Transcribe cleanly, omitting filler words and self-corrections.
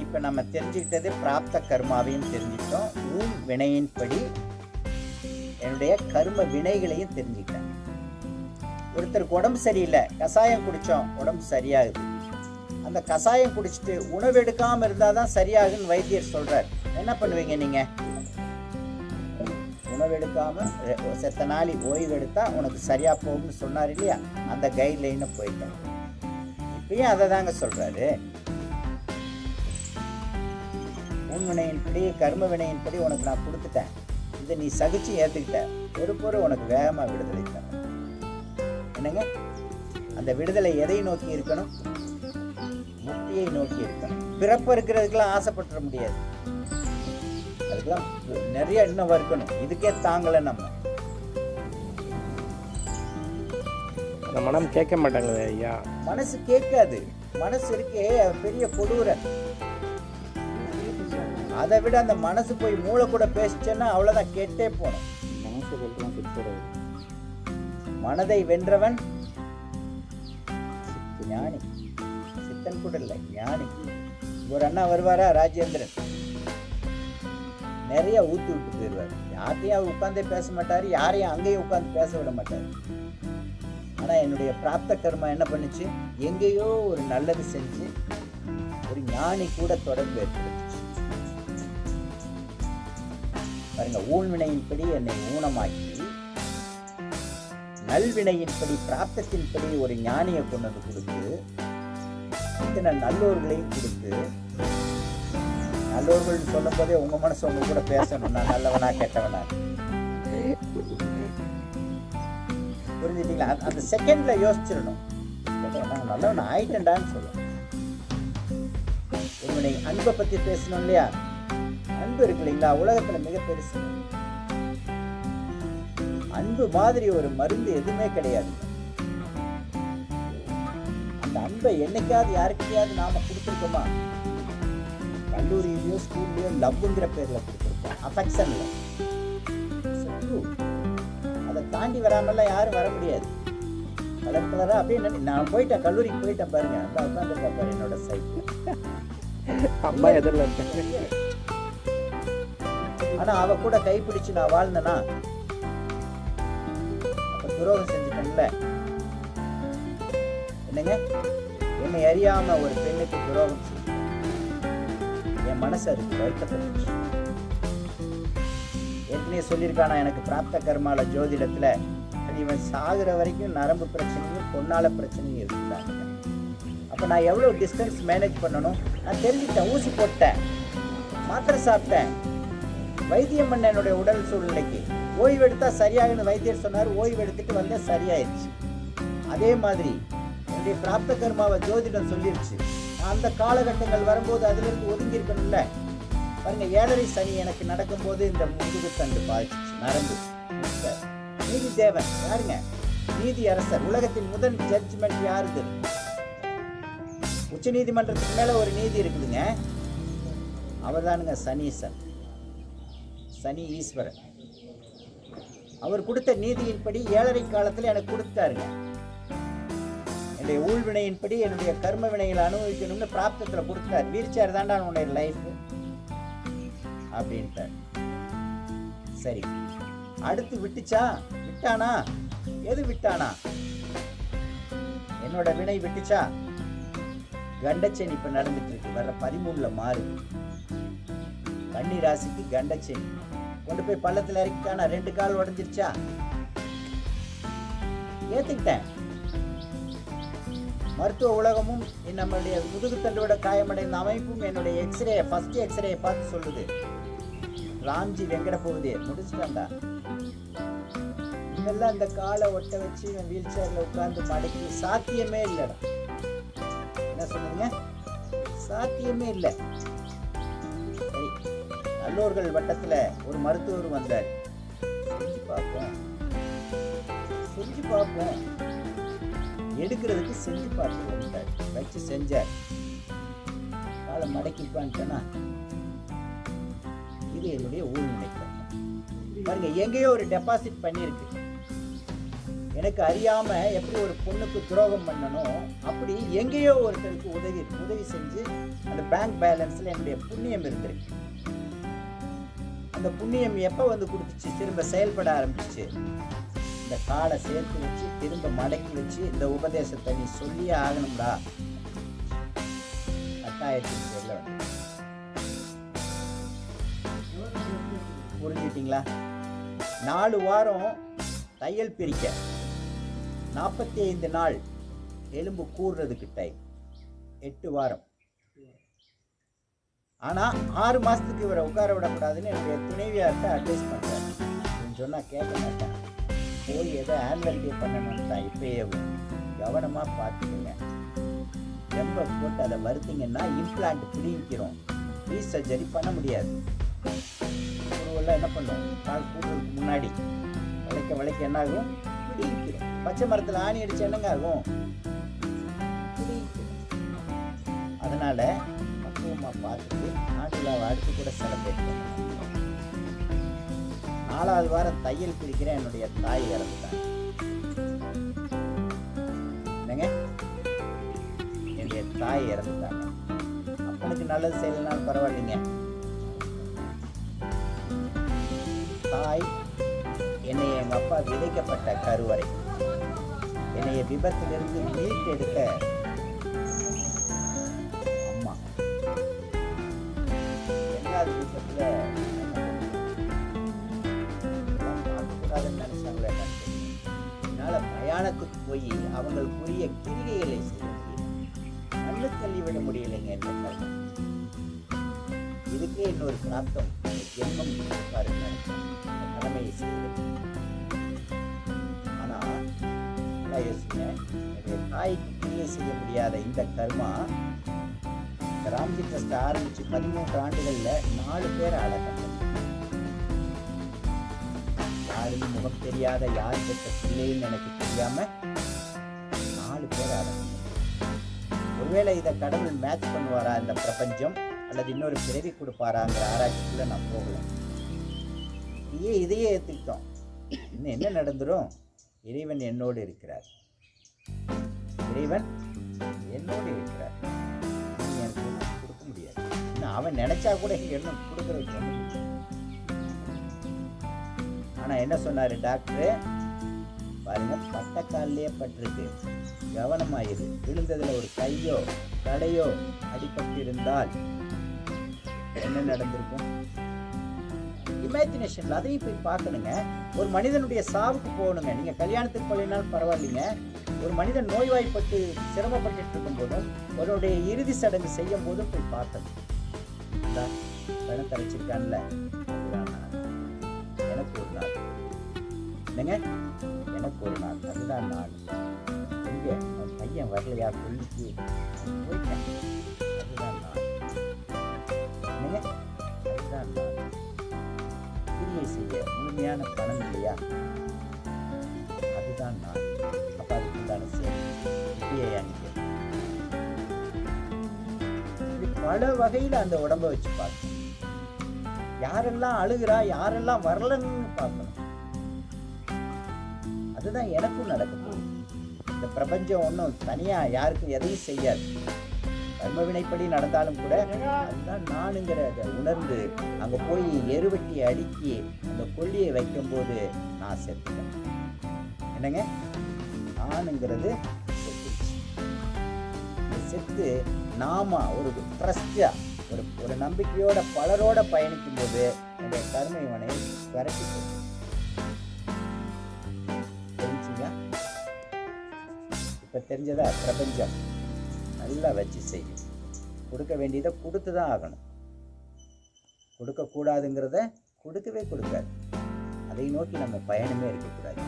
இப்போ நம்ம தெரிஞ்சுக்கிட்டது பிராப்த கர்மாவையும் தெரிஞ்சுக்கிட்டோம், ஊன் வினையின்படி என்னுடைய கர்ம வினைகளையும் தெரிஞ்சுக்கிட்டேன். ஒருத்தருக்கு உடம்பு சரியில்லை, கஷாயம் குடித்தோம், உடம்பு சரியாகுது. அந்த கஷாயம் குடிச்சிட்டு உணவு எடுக்காமல் இருந்தால் தான் சரியாகுன்னு வைத்தியர் சொல்கிறார். என்ன பண்ணுவீங்க நீங்கள்? உணவு எடுக்காமல் செத்த நாளி ஓய்வு எடுத்தால் உனக்கு சரியாக போகும்னு சொன்னார் இல்லையா? அந்த கைட்லைனை போயிட்டோம். இப்பயும் அதை தாங்க சொல்கிறாரு. உன் வினையின்படி கர்ம வினையின்படி உனக்கு நான் கொடுத்துட்டேன், இதை நீ சகிச்சு ஏற்றுக்கிட்ட, ஒரு உனக்கு வேகமாக விடுதலை தரேன். என்னங்க, அந்த விடுதலை எதை நோக்கி இருக்கணும்? முக்தியை நோக்கி இருக்கணும். பிறப்பு இருக்கிறதுக்கெல்லாம் ஆசைப்பட்டுற முடியாது, அதுக்கெல்லாம் நிறைய இன்னும் இருக்கணும். இதுக்கே தாங்கலை நம்ம. மனம் கேட்க மாட்டாங்களே ஐயா. மனசு கேட்காது. மனசு இருக்கே பெரிய கொடூர. அதை விட அந்த மனசு போய் மூளை கூட பேசிச்சேன்னா அவ்வளோதான், கேட்டே போனோம். மனதை வென்றவன் ஞானி. சித்தன் கூட இல்லை, ஞானி. ஒரு அண்ணா வருவாரா, ராஜேந்திரன், நிறைய ஊற்றி விட்டு போயிடுவார். யார்கிட்டையும் உட்காந்தே பேச மாட்டார், யாரையும் அங்கேயும் உட்காந்து பேச விட மாட்டார். ஆனால் என்னுடைய பிராப்த கர்மா என்ன பண்ணுச்சு? எங்கேயோ ஒரு நல்லது செஞ்சு ஒரு ஞானி கூட தொடர்பு ஏற்படுத்துச்சு. பாருங்க, ஊழ்வினையின்படி என்னை ஊனமாக்கி, நல்வினையின்படி பிராப்தத்தின்படி ஒரு ஞானியை கொண்டு வந்து கொடுத்து, இத்தனை நல்லோர்களையும் கொடுத்து, நல்லோர்கள் சொல்லும் போதே உங்க மனசு உங்க கூட பேசணும், நான் நல்லவனா கெட்டவனா. புரிஞ்சுட்டீங்களா? அந்த செகண்ட்ல யோசிச்சிடணும், நான் நல்லவன் ஆயிட்டேன்டான்னு சொல்லணும். ஒருவனை அன்பை பத்தி பேசணும் இல்லையா? அன்பு இருக்கு இல்லைங்களா, உலகத்துல மிக பெருசு. அன்பு மாதிரி ஒரு மருந்து எதுவுமே கிடையாது. அந்த அன்பை என்னைக்காவது யாருக்கையாவது நாம கொடுத்துருக்கோமா? கல்லூரியிலயோ ஸ்கூல்லையோ லவ்ங்கிற பேர்ல கொடுத்துருக்கோம், அஃபெக்ஷன்ல. அதை தாண்டி வராமலாம் யாரும் வர முடியாது. கலர் கலரா அப்படியே நான் போயிட்டேன், கல்லூரிக்கு போயிட்டேன் பாருங்க, அந்த உட்காந்துருக்கா பாரு என்னோட சைட்ல, அம்மா எதிரில் இருக்கேன். ஆனா அவ கூட கைப்பிடிச்சு நான் வாழ்ந்தேனா? அப்ப துரோகம் செஞ்சுட்டேன்ல. என்னங்க, என்னை அறியாம ஒரு பெண்ணுக்கு துரோகம் செஞ்சு என் மனசு அதுக்கு வருத்தப்பட்டுச்சு. ஏற்கனவே சொல்லியிருக்கானா எனக்கு பிராப்த கர்மால ஜோதிடத்துல, அது இவன் சாகுற வரைக்கும் நரம்பு பிரச்சனையும் பொன்னால பிரச்சனையும் இருக்குதாங்க. அப்ப நான் எவ்வளவு டிஸ்டன்ஸ் மேனேஜ் பண்ணணும் நான் தெரிஞ்சுக்கிட்டேன். ஊசி போட்டேன், மாத்திரை சாப்பிட்டேன், வைத்தியம் பண்ண என்னுடைய உடல் சூழ்நிலைக்கு. ஓய்வு எடுத்தா சரியாகுன்னு வைத்தியர் சொன்னார், ஓய்வு எடுத்துட்டு வந்தா சரியாயிடுச்சு. அதே மாதிரி என்னுடைய பிராப்த கர்மாவை ஜோதிடம் சொல்லிருச்சு. அந்த காலகட்டங்கள் வரும்போது அதுல இருந்து ஒதுங்கி இருக்கணும்ல. பாருங்க, 7.5 சனி எனக்கு நடக்கும்போது இந்த முதுகு தண்டு பாதிச்சிச்சு, நரம்பு. நீதி தேவன் யாருங்க? நீதி அரசர். உலகத்தின் முதல் ஜட்ஜ்மெண்ட் யாருது? உச்ச நீதிமன்றத்துக்கு மேல ஒரு நீதி இருக்குதுங்க, அவர் தானுங்க சனீசன், சனி ஈஸ்வரன். அவர் கொடுத்த நீதியின்படி 7.5 காலத்துல எனக்கு கொடுத்தாருங்க. என்னுடைய ஊழ்வினையின்படி என்னுடைய கர்ம வினைகளை அனுபவிக்கணும்னு பிராப்தத்துல கொடுத்தார். வீல் சேர் தாண்டா உன்னுடைய லைஃப் அப்படின்ட்டார். சரி, அடுத்து விட்டுச்சா? விட்டானா? எது விட்டானா? என்னோட வினை விட்டுச்சா? கண்டச்சேனி இப்ப நடந்துட்டு இருக்கு, வர்ற 13ல மாறு. கன்னி ராசிக்கு கண்டச்சேனி கொண்டு போய் பள்ளத்துல இறக்கிட்டானா? 2 கால் உடஞ்சிருச்சா? ஏத்துக்கிட்டேன். மருத்துவ உலகமும் நம்மளுடைய முதுகுத்தண்டோட காயமடைந்த அமைப்பும் என்னுடைய எக்ஸ்ரே, ஃபர்ஸ்ட் எக்ஸ்ரே பார்த்து சொல்லுது, ராம்ஜி வெங்கட போகுது, முடிச்சுட்டாண்டா. இதெல்லாம் அந்த காலை ஒட்ட வச்சு வீல் சேர்ல உட்கார்ந்து மடக்கி சாத்தியமே இல்லைடா. என்ன சொல்லுங்க? சாத்தியமே இல்லை. சரி, நல்லோர்கள் வட்டத்துல ஒரு மருத்துவர் வந்தார். செஞ்சு பார்ப்போம், எடுக்கிறதுக்கு செஞ்சு பார்த்து வச்சு செஞ்சார். காலை மடக்கி உட்காந்துட்டேன்னா இது என்னுடைய ஊழ்நிலை. பாருங்க, எங்கேயோ ஒரு டெபாசிட் பண்ணியிருக்கு. எனக்கு அறியாமல் எப்படி ஒரு பொண்ணுக்கு துரோகம் பண்ணணும், அப்படி எங்கேயோ ஒருத்தருக்கு உதவி செஞ்சு அந்த பேங்க் பேலன்ஸில் என்னுடைய புண்ணியம் இருந்திருக்கு. அந்த புண்ணியம் எப்போ வந்து கொடுத்துச்சு, திரும்ப செயல்பட ஆரம்பிச்சு. இந்த காலை சேர்த்து வச்சு திரும்ப மடக்கி வச்சு இந்த உபதேசத்தை நீ சொல்லியே ஆகணும்டா கட்டாயத்தின் பேர்ல வந்து. புரிஞ்சுட்டீங்களா? 4 வாரம் தையல் பிரிக்க, 45 நாள் எலும்பு கூறுறதுக்கு டைம், 8 வாரம். ஆனால் 6 மாதத்துக்கு இவரை உட்கார விடக்கூடாதுன்னு என்னுடைய துணைவியார்கிட்ட அட்வைஸ் பண்ணுறாரு. சொன்னால் கேட்க மாட்டேன், போய் எதை ஆனுவல் டே பண்ணணும்னு தான் இப்பயே கவனமாக பார்த்துக்கோங்க. ரொம்ப போட்டு அதை வருத்திங்கன்னா இம்ப்ளான்ட் பிடிக்கிறோம், ரீசர்ஜரி பண்ண முடியாது. ஒருவெல்லாம் என்ன பண்ணும், கால் கூட்டுறதுக்கு முன்னாடி வளைக்க என்ன ஆகும், பிடிக்கிறோம். பச்சை மரத்தில் ஆணி அடிச்சு என்னங்க ஆகும், பிடிக்கிறோம். அதனால பக்குவமாக பார்த்துட்டு ஆண்டுலாவை அடுத்து கூட செலிப்ரேட் பண்ணணும். 4வது வாரம் தையல் பிடிக்கிற என்னுடைய தாய் இறந்துட்டாங்க. என்னங்க, என்னுடைய தாய் இறந்துட்டாங்க. அப்பனுக்கு நல்லது செய்யலனாலும் பரவாயில்லைங்க, தாய் என்னை எங்கள் அப்பா விதைக்கப்பட்ட கருவறை, என்னைய விபத்திலிருந்து மீட்டு எடுக்க அம்மா. 2வது விபத்தில் பார்க்கக்கூடாதுன்னு நினைச்சாங்களே, என்னால் மயானத்துக்கு போய் அவங்களுக்குரிய கிரிகைகளை செய்ய முடியல, மண்ணு தள்ளி விட முடியலைங்க என்ற இதுக்கே இன்னொரு பிராப்தம் ஜென்மம் பாருங்க, கடமையை செய்யுது. ஆனால் யோசிங்க, என்னுடைய தாய்க்கு கிரியை செய்ய முடியாத இந்த கர்மா ராம்ஜி ட்ரஸ்ட் ஆரம்பிச்சு 13 ஆண்டுகளில் 4 பேர் அடக்கம். யாருன்னு முகம் தெரியாத, யார் பெற்ற பிள்ளைன்னு எனக்கு தெரியாம 4 பேர் அடக்கம். ஒருவேளை இதை கடவுள் மேட்ச் பண்ணுவாரா இந்த பிரபஞ்சம், அல்லது இன்னொரு பிறவி கொடுப்பாராங்கிற ஆராய்ச்சிக்குள்ள நான் போகல. இதையே ஏற்றுக்கிட்டோம். இன்னும் என்ன நடந்துரும், இறைவன் என்னோடு இருக்கிறார், இறைவன் என்னோடு இருக்கிறார், நீ எனக்கு ஒன்றும் கொடுக்க முடியாது. இன்னும் அவன் நினைச்சா கூட இங்கே என்ன கொடுக்குறதுக்கு ஒன்றும். ஆனால் என்ன சொன்னார் டாக்டரு, பாருங்க பட்டக்காலிலே பட்டிருக்கு, கவனமாயிரு, விழுந்ததில் ஒரு கையோ தலையோ அடிபட்டு இருந்தால் என்ன நடந்திருக்கும். இமேஜினேஷன்ல அதையும் போய் பார்க்கணுங்க. ஒரு மனிதனுடைய சாவுக்கு போகணுங்க. நீங்க கல்யாணத்துக்கு போகலைனாலும் பரவாயில்லைங்க, ஒரு மனிதன் நோய்வாய்ப்பட்டு சிரமப்பட்டு இருக்கும் போதும் அவருடைய இறுதி சடங்கு செய்யும் போதும் போய் பார்க்கணும். பணம் தரைச்சிருக்கான்ல, எனக்கு ஒரு நாள், என்னங்க எனக்கு ஒரு நாள், அதுதான் நாள். எங்க அவன் பையன் வரலையா சொல்லிச்சு போயிட்டேன், அதுதான் நாள். என்னங்க அதுதான் நாள். கிரியை செய்ய முழுமையான பணம் இல்லையா, அதுதான் நாள். அப்ப அதுக்கு உண்டான சேவை இப்படியே அன்னைக்கு பல வகையில் அந்த உடம்பை வச்சு பார்க்கணும். யாரெல்லாம் அழுகிறா, யாரெல்லாம் வரலன்னு பார்க்கணும். அதுதான் எனக்கும் நடக்க போகுது. இந்த பிரபஞ்சம் ஒன்றும் தனியா யாருக்கும் எதையும் செய்யாது. கர்மவினைப்படி நடந்தாலும் கூட அதுதான் நானுங்கிறத உணர்ந்து அங்கே போய் எருவட்டி அடுக்கி அந்த கொல்லியை வைக்கும்போது நான் செத்துட்டேன். என்னங்க, நானுங்கிறது செத்து நாம ஒரு ட்ரஸ்டா ஒரு நம்பிக்கையோட பலரோட பயணிக்கும் போது என்னுடைய கர்மவினை விரட்டி போகும். தெரிஞ்சுங்க, இப்ப தெரிஞ்சதா? பிரபஞ்சம் நல்லா வச்சு செய்யும். கொடுக்க வேண்டியதை கொடுத்து தான் ஆகணும். கொடுக்கக்கூடாதுங்கிறத கொடுக்கவே கொடுக்காது. அதை நோக்கி நம்ம பயணமே இருக்கக்கூடாது.